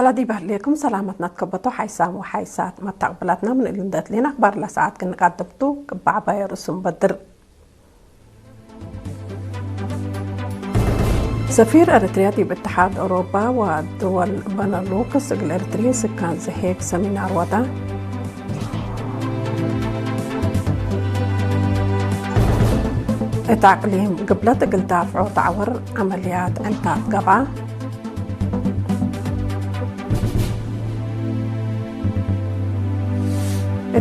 بلدي بهليكم سلامتنا تكبتو حيسام وحيسات ما تقبلتنا من اللي لنا أخبار لساعات كنا قدمتو كبع بايرسون بدر. سفير أريتريا باتحاد أوروبا ودول بنلوكس الأريتريين سكان زهيك سمينار ودا. التعقليم قبلت قلدافعو تعور عمليات انتات قبعة.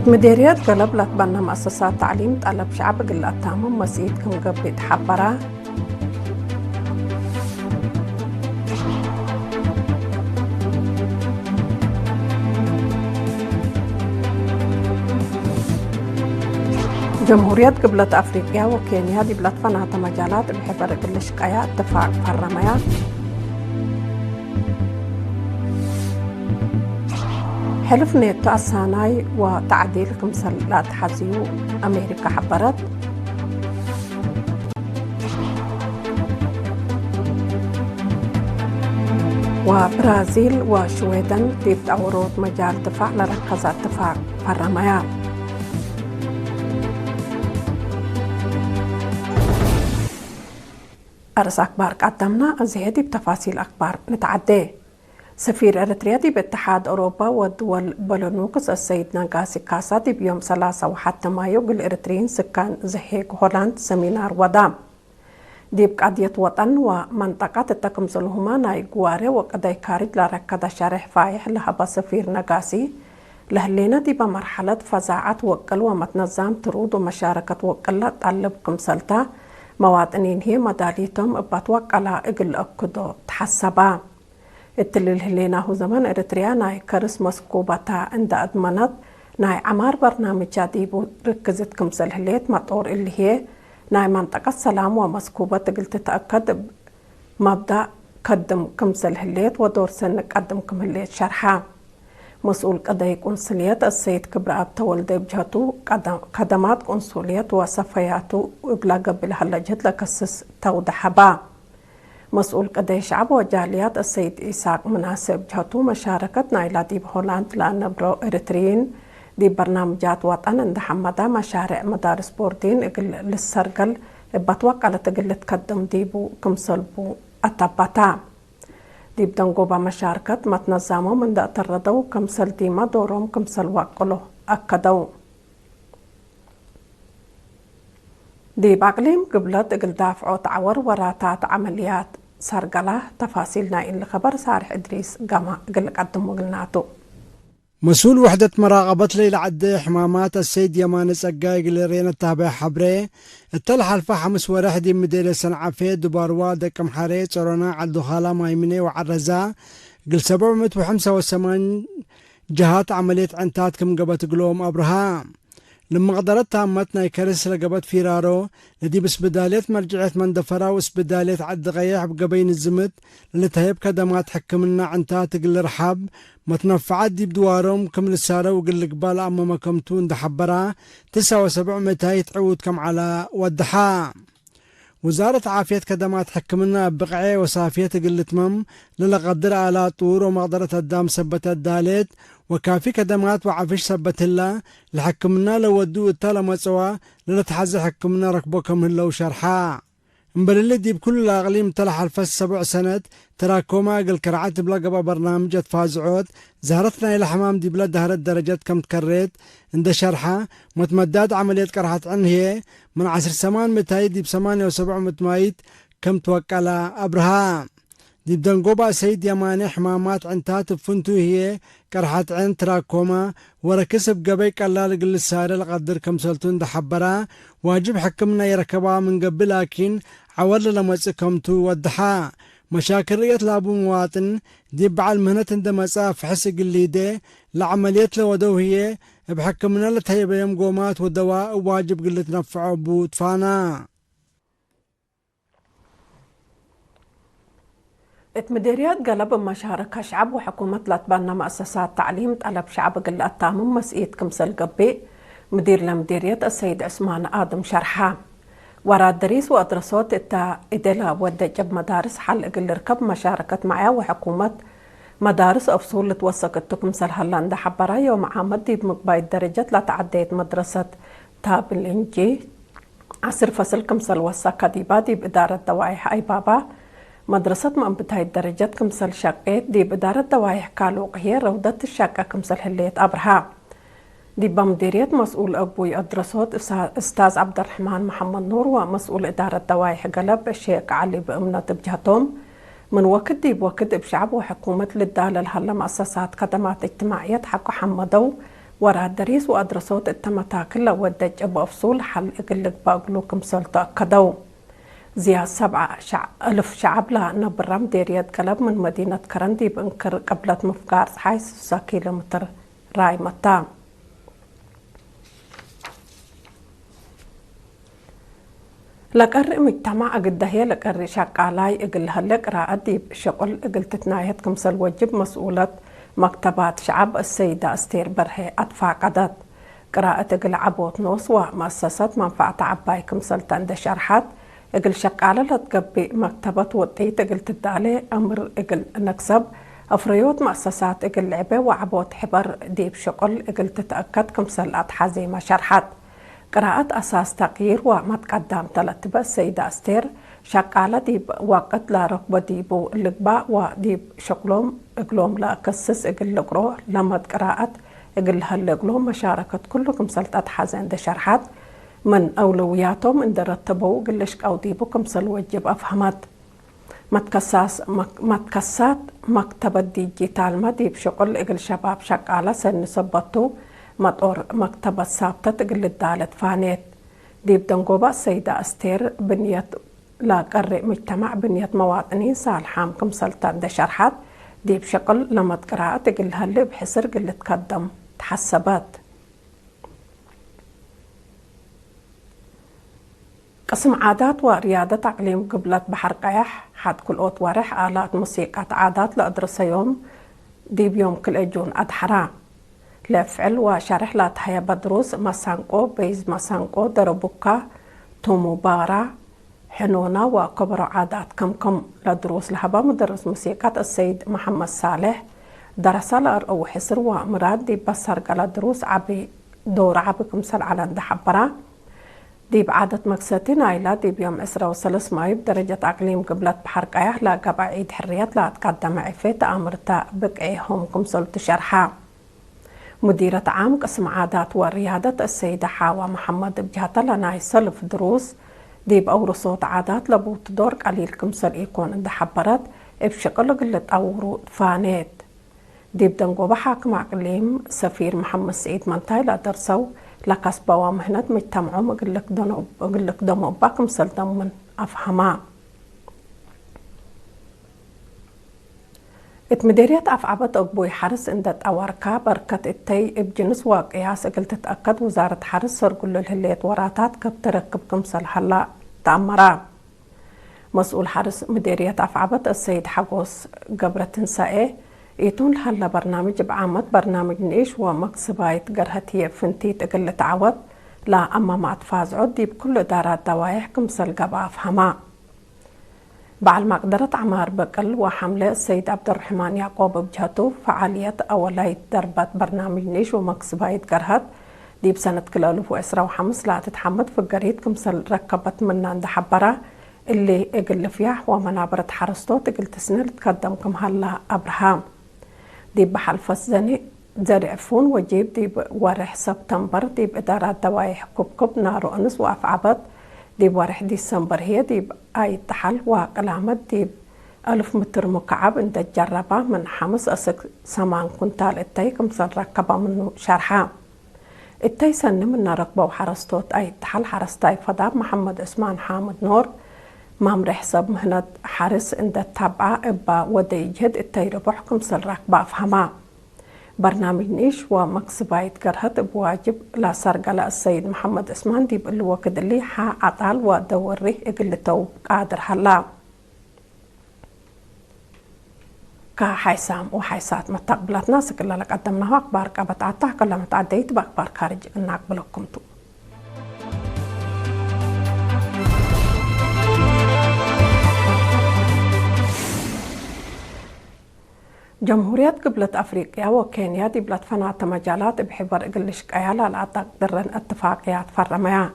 مديريات قلب لتبنى مؤسسات تعليم طلب شعب قلتهم مسيد كم قبل تحبرا. جمهورية قبلة أفريقيا وكينيا دي بلاد فنات مجالات بحفر كل شقايا اتفاق فرميات. حلف نيتو الساناي وتعديل كمسلات حزيو أمريكا حبرت. وبرازيل وشويدن دي بتعورود مجال دفاع لركز اتفاق فرميات. أرس أخبار قدمنا زيادة بتفاصيل أخبار نتعدي. سفير أريتريا باتحاد أوروبا ودول بلونوكس السيد ناغاسي كاساتي بيوم 3 وحتى مايو الإريتريين سكان زهيك هولند سمينار ودام دي بقضية وطن ومنطقة التكمزلهما ناي قواري وقضي كارج لركض شارح فايح لهبا سفير ناغاسي لهلينا دي بمرحلة فزاعة وقل ومتنظام ترود ومشاركة وقل طلب كمسلتا مواطنين هي مداليتهم بتوقع اقل اكدو تحسبا التلل هلينا هو زمان اريتريا ناي كرس مسكوبتا عند ادمنت ناي عمار برنامج جديد ركزت كمسل هليت مطور اللي هي ناي منطقة السلام ومسكوبة تقل تتأكد مبدأ قدم كمسل هليت ودور سن قدم كمهليت شرحا مسؤول قضايا قنصلية السيد كبراب تولد بجهته خدمات قنصلية وصفياته وقلا قبل هلجت لكسس توضحبا مسؤول قضايا شعب وجاليات السيد إيساق مناسب جهته مشاركة نايلا دي بهولاند لأن برو إريتريين دي برنامجات وطن عند حمدا مشاريع مدارس بوردين للسرقل بتوقع لتقل تقدم ديبو كمسلبو أتبتا دي بدنقوبة مشاركة متنظموا من دا تردو كمسل ديما دورهم كمسل واقلو أكدو دي باقليم قبلت قل دافعو تعور وراتات عمليات سرقلة تفاصيلنا إن الخبر صارح إدريس قام قل قدم وقلناتو مسؤول وحدة مراقبة ليلة عدي حمامات السيد يمان سقاي قلرين التابع حبري التلح الفحمس ورحدي مدير سنعفي دباروا دكم حري صرونا عدو خالا مايمني وعرزا قل 785 جهات عملية عنتات كم قبت قلوم أبرهام لما قدرت تامتنا يكرس لقبت فيرارو لدي بس بداليت مرجعت من دفرا وسبداليت عد غيح بقبين الزمت اللي تهيب كدمات حكمنا عنتات قل رحاب متنفعات دي بدوارهم كم لسارة وقل قبال أمام كمتون دحبرا 79 يتعود كم على ودحا وزارة عافية كدمات حكمنا بقعي وصافية قلت مم للقدر على طور ومقدرة الدام سبت الدالت وكافي كدمات وعفش سبت الله لحكمنا لو ودو التالة مصوى للتحزي حكمنا ركبوكم هلا وشرحا مبلل دي بكل الأغليم تلح الفس 7 سنة تراكوما قل كرعات بلقبة برنامج فازعود زهرتنا إلى حمام دي بلاد دهرت درجات كم تكريت عند شرحة متمداد عملية كرحة عنه هي من 10 سمان متايد دي ب8 و7 متمايد كم توكل أبرهام دي بدنقوبة سيد يماني حمامات عنتات بفنتو هي كرحة عن تراكوما وركسب قبي قلال قل السارة لقدر كم سلطون دحبرا واجب حكمنا يركبها من قبل لكن عول لما تسكمتو ودحا مشاكرية لابو مواطن دي بعال مهنة اندمسا في حسق اللي دي لعملية لودو هي بحكمنا لتهيب يوم قومات والدواء واجب قل تنفعوا بوتفانا مديريات قلب مشاركة شعب وحكومة لتبنى مؤسسات تعليم طلب شعب قل التامم مسئيت كمسل قبي مدير لمديريات السيد عثمان آدم شرحا ورا الدريس وأدرسوت إدلا ودجب مدارس حل قل ركب مشاركة معاه وحكومة مدارس أفصول توثقت كمسل هلندا حبرا يوم عامد دي بمقباي الدرجات لا تعديت مدرسة تاب الإنجي عصر فصل كمسل وثقة دي بإدارة دوائح أي بابا مدرسة مأمبتها الدرجات كمسل شاقيت دي بإدارة دوائح كالوق هي روضة الشاقة كمسل هليت أبرها دي بمديرية مسؤول أبوي أدرسوت أستاذ عبد الرحمن محمد نور ومسؤول إدارة دوائح قلب الشيخ علي بأمنة بجهتهم من وقت دي بوقت بشعب وحكومة للدالة الهلا مؤسسات خدمات اجتماعية حق حمدوا ورا الدريس وأدرسوت التمتاكل ودج أبو أفصول حل إقلق باقلوكم سلطة كدو زياد 7,000 شعب لا نبرم ديرية قلب من مدينة كرندي بانكر قبلة مفقار حيث 6 كيلومتر راي متى لقر مجتمع أقدهي لقر شاقالاي إقل هلق رأدي شغل إقل تتنايت كمسل وجب مسؤولة مكتبات شعب السيدة أستير برهي أدفع قدد قراءة إقل عبوت نوس ومؤسسة منفعة عباي كمسل تند شرحات إقل شاقالة لتقبي مكتبة وطيت إقل تدالي أمر إقل نكسب أفريوت مؤسسات إقل لعبة وعبوت حبر ديب شغل إقل تتأكد كمسل أتحازي ما شرحات قراءة أساس تغيير وما تقدم تلتبة السيدة أستير شاقالة ديب وقت لا ركبة ديبو اللقباء وديب شغلهم اقلوم لا قصص اقل لقرو لما قراءة اقل هالقلوم مشاركة كلكم سلطات حازين دي شرحات من أولوياتهم ان درتبوا قلش او ديبو كمسل وجب أفهمت متكسات مكتبة ديجيتال ما ديب شغل اقل شباب شاقالة سنسبطو مطور مكتبة ثابتة تقل الدالة فانيت ديب دنقوبة السيدة أستير بنية لا قرئ مجتمع بنية مواطنين صالحام كمسلطان ده شرحات ديب شقل لما تقراءة تقل هالي بحسر قل تقدم تحسبات قسم عادات وريادة تعليم قبلة بحر قيح حد كل أوت ورح آلات موسيقى عادات لأدرس يوم ديب يوم كل أجون أدحرا لفعل وشرح لا تحيا بدروس مسانقو بيز مسانقو دربوكا توموبارا حنونا وكبر عادات كم لدروس لحبا مدرس موسيقى السيد محمد صالح درس أو حسر ومراد دي بصر قال دروس عبي دور عبي كمسل على دحبرا دي بعادة مقصتين عيلة دي بيوم 23 مايو بدرجة أقليم قبلة بحر قيح لا قبع عيد حريات لا تقدم عفيت أمرتا بقعيهم كمسل تشرحا مديرة عام قسم عادات وريادة السيدة حاوى محمد بجهة لنا يسلف دروس ديب أورصوت عادات لبوت دور قليل كمسل يكون عند حبرت بشكل قلة أورو فانيت ديب دنقو بحاكم أقليم سفير محمد سعيد منتاي لا درسو لقصبة ومهنة مجتمعو مقلق دمو باكمسل دمون أفهما اتمديريات أفعبت أقبوي حرس اندت أوركا بركة التي بجنس واقياس اقل تتأكد وزارة حرس سرقل الهليت وراتات كب تركب كمسل حلا تأمرا مسؤول حرس مديريات أفعبت السيد حقوس قبرة تنسائي يتون حلا برنامج بعامة برنامج نيش ومكسبايت قرهتية فنتي تقل تعود لا أما ما تفاز عدي بكل دارات دوايح كمسل قبا أفهما بعد مقدرة عمار بقل وحملة السيد عبد الرحمن يعقوب بجهته فعالية أولاية دربات برنامج نيش ومكسبايت قرهت دي بسنة كل 2015 لا تتحمد في قريد كمسل ركبت من عند حبرة اللي اقل فيح ومنابرة حرستو تقل تسنة تقدمكم هلا أبرهام دي بحل فسزني زرعفون وجيب دي ورح سبتمبر دي بإدارات دوايح كبكب نارو أنس وأفعبت دي ورح ديسمبر هي دي أي تحل وقلامت دي 1000 متر مكعب عند الجربة من 5 سمان كنتال التاي كمسل ركبة منه شرحة التاي سن من ركبة وحرستوت أي تحل حرستاي فضاب محمد عثمان حامد نور مام حساب مهنة حارس عند التابعة إبا ودي جهد التاي ربح كمسل ركبة أفهما برنامج نيش ومكسبايت قرهت بواجب لا سرقل السيد محمد عثمان دي بالوقت اللي حا عطال ودوري اقلتو قادر هلا كحيسام وحيسات متقبلات ناس كلا لك قدمناها أخبار قبط عطاه كلا متعديت بأخبار خارج إنك بلوكمتو جمهورية قبلة أفريقيا وكينيا دي بلاد فنات مجالات بحبر إقلش قيالا العطاق درن اتفاقيات فرميا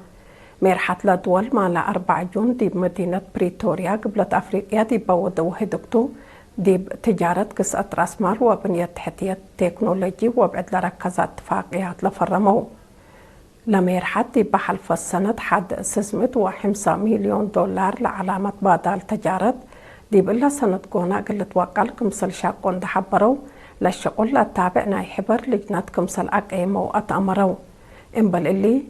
ميرحت لدول مالا 4 جون دي بمدينة بريتوريا قبلة أفريقيا دي بود وهدكتو دي بتجارة قصة رأس مال وبنية تحتية تكنولوجي وبعد لركزات اتفاقيات لفرمو لميرحت دي بحلف السند حد 605 مليون دولار لعلامة بادال تجارة دي بإلا سنة قونا قلت وقال كمسل شاقون دحبرو للشغل التابع يحبر لجنة كمسل أقيمو أتأمرو إنبال اللي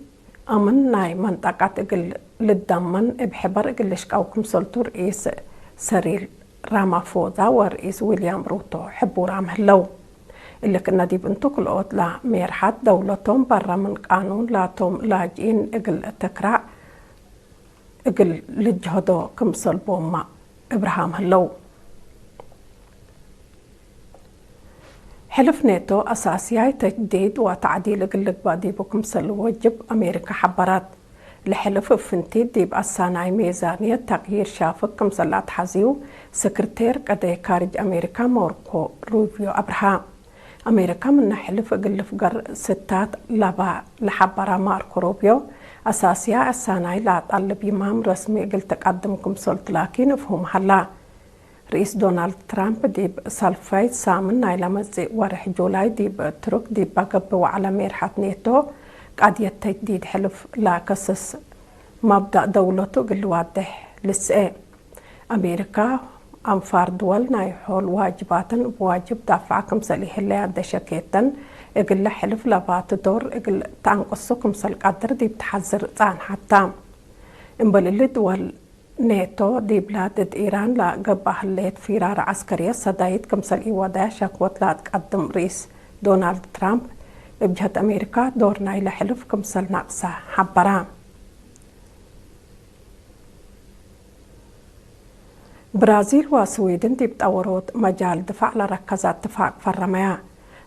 أمن ناي منطقة إقل للدمن بحبر إقلش أو كمسلتو رئيس سريل رامافوزا ورئيس ويليام روتو حبو رام هلو اللي كنا دي بنتوك الأوت لا ميرحات دولتهم برا من قانون لاتهم لاجئين إقل تكرع إقل لجهدو كمسل بوما إبراهام هلو حلف ناتو أساسياي تجديد وتعديل قلق بادي بكمسل وجب أمريكا حبرات لحلف فنتيد ديب أساناي ميزانية تغيير شافك كمسلات حزيو سكرتير قدي كارج أمريكا موركو روبيو أبراهام أمريكا من حلف قلف قر ستات لبا لحبرا ماركو روبيو أساسيا أساناي لا طلب إمام رسمي قل تقدم كمسلت لكن فهم هلا رئيس دونالد ترامب ديب سالفايد سامن نايلا مزي ورح جولاي ديب ترك ديب بقب وعلى ميرحة نيتو قد يتجديد حلف لا قصص مبدأ دولته قل واضح لسه أمريكا أنفار دول نايحول واجباتا بواجب دافع كمسلي هلا دشكيتا إقل حلف لبات دور إقل تنقصو كمسل قدر ديب تحذر تان حتى إنبال اللي دول ناتو دي بلاد إيران لا قبه الليت فرار عسكرية صدايد كمسل إيوادا شاكوت لا تقدم رئيس دونالد ترامب بجهة أمريكا دورنا إلى حلف كمسل ناقصة حبرام برازيل وسويدن دي بتأوروت مجال دفاع لركزات اتفاق فرميا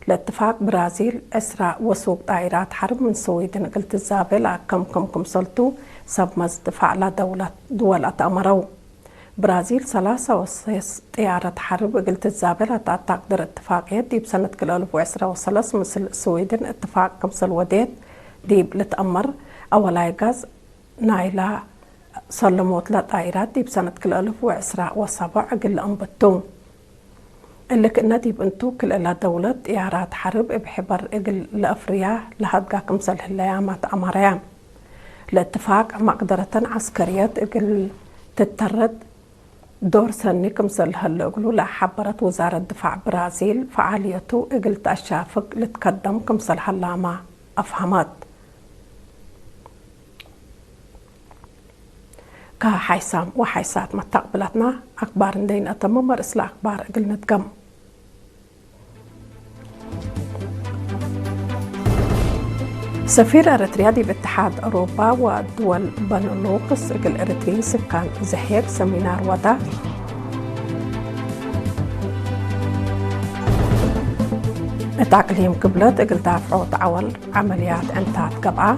لاتفاق برازيل إسراء وسوق دائرات حرب من سويدن قلت الزابلة كم سلطو سبمز دفاع دول أتأمروا برازيل 3 طيارة حرب قلت الزابلة تقدر اتفاقيات دي بسنة كل 2013 مثل سويدن اتفاق كمسل وديت دي لتأمر أولاي غاز نايلا سلموت لطائرات دي بسنة كل 2017 قل أنبتون اللي كنا دي بنتو كل إلى دولة طيارات حرب بحبر إقل لأفريا لهدقا كمسل هلايامات أمريا الاتفاق مقدرة عسكريات إقل تترد دور سني كمسل هلقلو لحبرت وزارة دفاع برازيل فعاليته إقل تأشافق لتقدم كمسل هلامة أفهمت كحيسام وحيسات متقبلتنا أخبار ندين أتممر إسلا أخبار إقل نتقم سفير أريتريا دي باتحاد أوروبا ودول بنلوقس إقل إريتريين سكان زهير سمينار ودا التعقليم قبلت إقل دافعو تعول عمليات انتات قبعة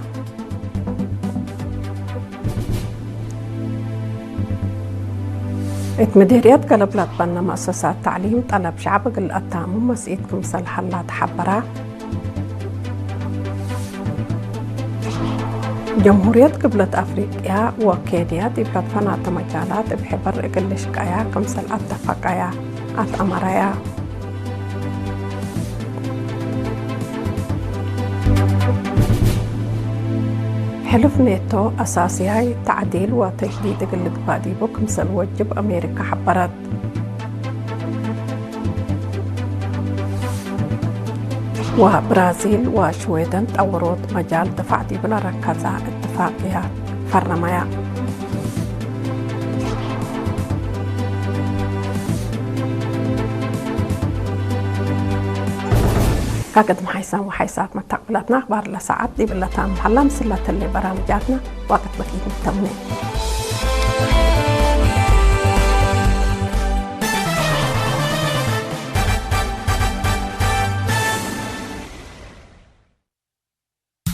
اتمديريات قلبلت بنا مؤسسات تعليم طلب شعب إقل أتامم مسئيتكم سلحلات حبرا جمهورية قبلة أفريقيا وكينيا دي بلاد فنات مجالات بحبر إقل شقايا كمسل اتفاقيا أتأمريا حلف ناتو أساسياي تعديل وتجديد إقل قباديبو كمسل وجب أمريكا حبرت وبرازيل وسويدن تطورت مجال دفاع دي بلا ركزة اتفاقيات فرميا كاقد محيسان وحيسات متقبلاتنا أخبار لساعات دي بلا تام حلا مسلة اللي برامجاتنا وقت بكيت متمنين